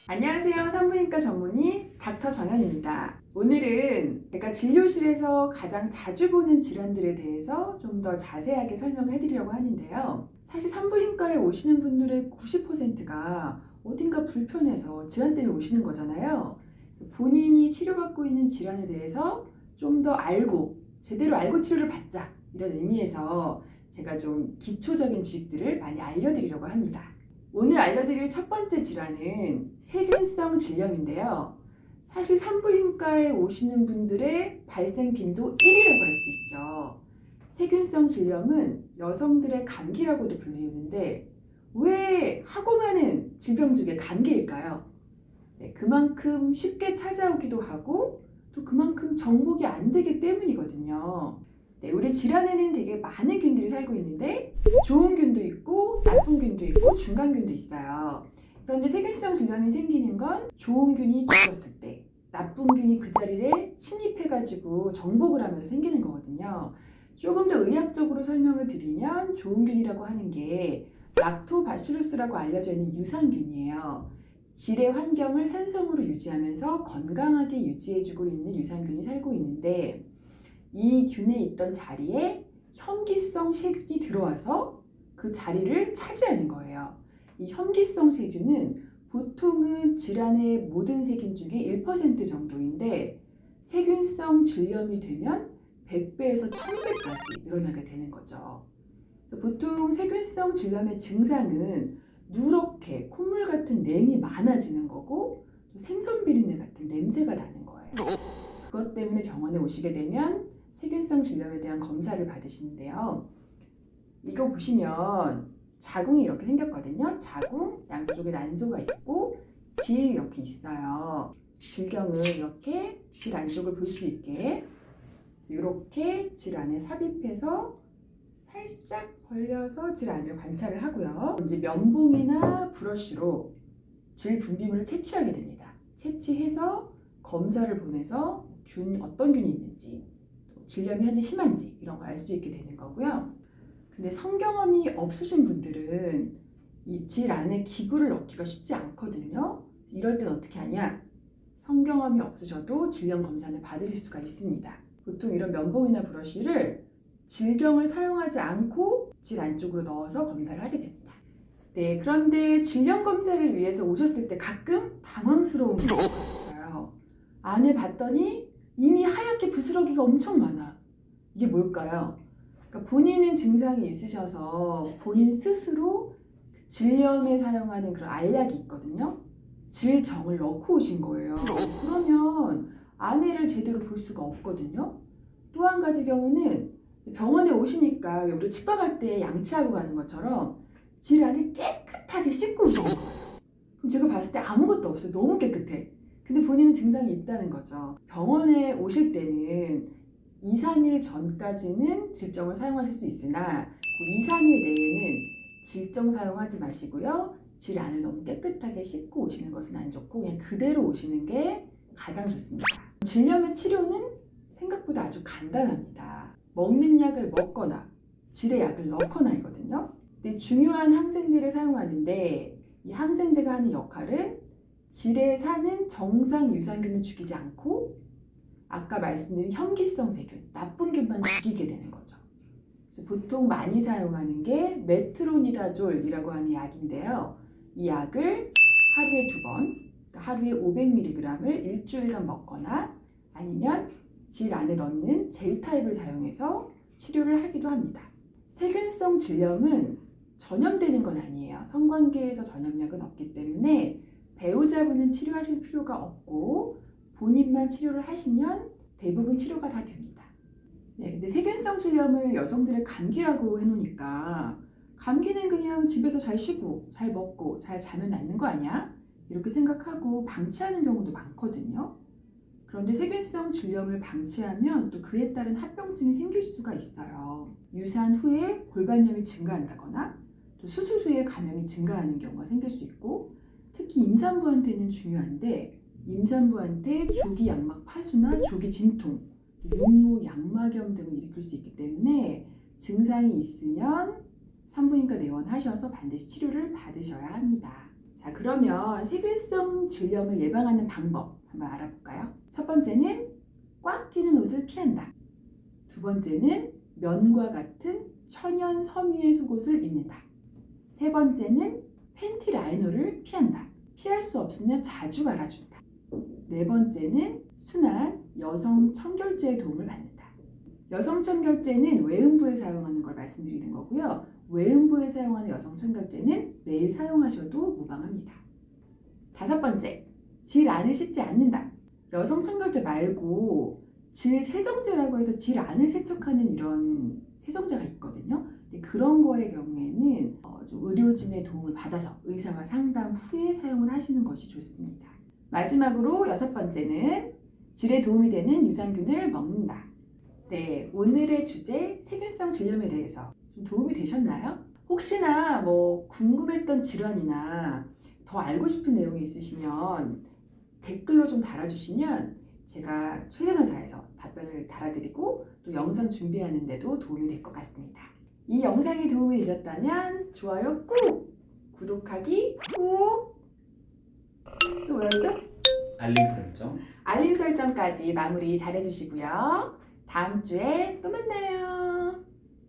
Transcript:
안녕하세요. 산부인과 전문의 닥터 정현입니다. 오늘은 제가 진료실에서 가장 자주 보는 질환들에 대해서 좀 더 자세하게 설명을 해드리려고 하는데요. 사실 산부인과에 오시는 분들의 90%가 어딘가 불편해서 질환 때문에 오시는 거잖아요. 본인이 치료받고 있는 질환에 대해서 좀 더 알고 제대로 알고 치료를 받자, 이런 의미에서 제가 좀 기초적인 지식들을 많이 알려드리려고 합니다. 오늘 알려드릴 첫 번째 질환은 세균성 질염인데요. 사실 산부인과에 오시는 분들의 발생 빈도 1위라고 할 수 있죠. 세균성 질염은 여성들의 감기라고도 불리우는데 왜 하고 많은 질병 중에 감기일까요? 그만큼 쉽게 찾아오기도 하고 또 그만큼 정복이 안 되기 때문이거든요. 우리 질환에는 되게 많은 균들이 살고 있는데 좋은 균도 있고 나쁜 균도 있고 중간균도 있어요. 그런데 세균성 질염이 생기는 건 좋은 균이 죽었을 때 나쁜 균이 그 자리에 침입해가지고 정복을 하면서 생기는 거거든요. 조금 더 의학적으로 설명을 드리면 좋은 균이라고 하는 게 락토바시루스라고 알려져 있는 유산균이에요. 질의 환경을 산성으로 유지하면서 건강하게 유지해주고 있는 유산균이 살고 있는데 이 균에 있던 자리에 혐기성 세균이 들어와서 그 자리를 차지하는 거예요. 이 혐기성 세균은 보통은 질환의 모든 세균 중에 1% 정도인데 세균성 질염이 되면 100배에서 1000배까지 늘어나게 되는 거죠. 보통 세균성 질염의 증상은 누렇게 콧물 같은 냉이 많아지는 거고 생선 비린내 같은 냄새가 나는 거예요. 그것 때문에 병원에 오시게 되면 세균성 질염에 대한 검사를 받으시는데요. 이거 보시면 자궁이 이렇게 생겼거든요. 자궁 양쪽에 난소가 있고 질이 이렇게 있어요. 질경을 이렇게 질 안쪽을 볼 수 있게 이렇게 질 안에 삽입해서 살짝 벌려서 질 안을 관찰을 하고요. 이제 면봉이나 브러쉬로 질 분비물을 채취하게 됩니다. 채취해서 검사를 보내서 어떤 균이 있는지, 질염이 현재 심한지 이런 걸 알 수 있게 되는 거고요. 근데 성경험이 없으신 분들은 이 질 안에 기구를 넣기가 쉽지 않거든요. 이럴 땐 어떻게 하냐? 성경험이 없으셔도 질염 검사는 받으실 수가 있습니다. 보통 이런 면봉이나 브러쉬를 질경을 사용하지 않고 질 안쪽으로 넣어서 검사를 하게 됩니다. 네, 그런데 질염 검사를 위해서 오셨을 때 가끔 당황스러운 경우가 있어요. 안에 봤더니 이미 하얗게 부스러기가 엄청 많아. 이게 뭘까요? 그러니까 본인은 증상이 있으셔서 본인 스스로 질염에 사용하는 그런 알약이 있거든요. 질정을 넣고 오신 거예요. 그러면 안에를 제대로 볼 수가 없거든요. 또 한 가지 경우는 병원에 오시니까 우리 치과 갈 때 양치하고 가는 것처럼 질 안을 깨끗하게 씻고 오시는 거예요. 그럼 제가 봤을 때 아무것도 없어요. 너무 깨끗해. 근데 본인은 증상이 있다는 거죠. 병원에 오실 때는 2, 3일 전까지는 질정을 사용하실 수 있으나 그 2, 3일 내에는 질정 사용하지 마시고요. 질 안을 너무 깨끗하게 씻고 오시는 것은 안 좋고 그냥 그대로 오시는 게 가장 좋습니다. 질염의 치료는 생각보다 아주 간단합니다. 먹는 약을 먹거나 질의 약을 넣거나이거든요. 근데 중요한 항생제를 사용하는데 이 항생제가 하는 역할은 질에 사는 정상 유산균을 죽이지 않고 아까 말씀드린 혐기성 세균, 나쁜 균만 죽이게 되는 거죠. 그래서 보통 많이 사용하는 게 메트로니다졸이라고 하는 약인데요. 이 약을 하루에 2번, 그러니까 하루에 500mg을 일주일간 먹거나 아니면 질 안에 넣는 젤 타입을 사용해서 치료를 하기도 합니다. 세균성 질염은 전염되는 건 아니에요. 성관계에서 전염력은 없기 때문에 배우자분은 치료하실 필요가 없고 본인만 치료를 하시면 대부분 치료가 다 됩니다. 네, 근데 세균성 질염을 여성들의 감기라고 해놓으니까 감기는 그냥 집에서 잘 쉬고 잘 먹고 잘 자면 낫는 거 아니야? 이렇게 생각하고 방치하는 경우도 많거든요. 그런데 세균성 질염을 방치하면 또 그에 따른 합병증이 생길 수가 있어요. 유산 후에 골반염이 증가한다거나 또 수술 후에 감염이 증가하는 경우가 생길 수 있고 특히 임산부한테는 중요한데 임산부한테 조기 양막 파수나 조기 진통, 육모 양막염 등을 일으킬 수 있기 때문에 증상이 있으면 산부인과 내원하셔서 반드시 치료를 받으셔야 합니다. 자, 그러면 세균성 질염을 예방하는 방법 한번 알아볼까요? 첫 번째는 꽉 끼는 옷을 피한다. 두 번째는 면과 같은 천연 섬유의 속옷을 입는다. 세 번째는 팬티 라이너를 피한다. 피할 수 없으면 자주 갈아준다. 네 번째는 순한 여성 청결제의 도움을 받는다. 여성 청결제는 외음부에 사용하는 걸 말씀드리는 거고요. 외음부에 사용하는 여성 청결제는 매일 사용하셔도 무방합니다. 다섯 번째, 질 안을 씻지 않는다. 여성 청결제 말고 질 세정제라고 해서 질 안을 세척하는 이런 세정제가 있거든요. 근데 그런 거의 경우에는 좀 의료진의 도움을 받아서 의사와 상담 후에 사용을 하시는 것이 좋습니다. 마지막으로 여섯 번째는 질에 도움이 되는 유산균을 먹는다. 네, 오늘의 주제 세균성 질염에 대해서 좀 도움이 되셨나요? 혹시나 궁금했던 질환이나 더 알고 싶은 내용이 있으시면 댓글로 좀 달아주시면 제가 최선을 다해서 답변을 달아드리고 또 영상 준비하는 데도 도움이 될 것 같습니다. 이 영상이 도움이 되셨다면 좋아요 꾹! 구독하기 꾹! 또 뭐였죠? 알림 설정. 알림 설정까지 마무리 잘 해주시고요. 다음 주에 또 만나요.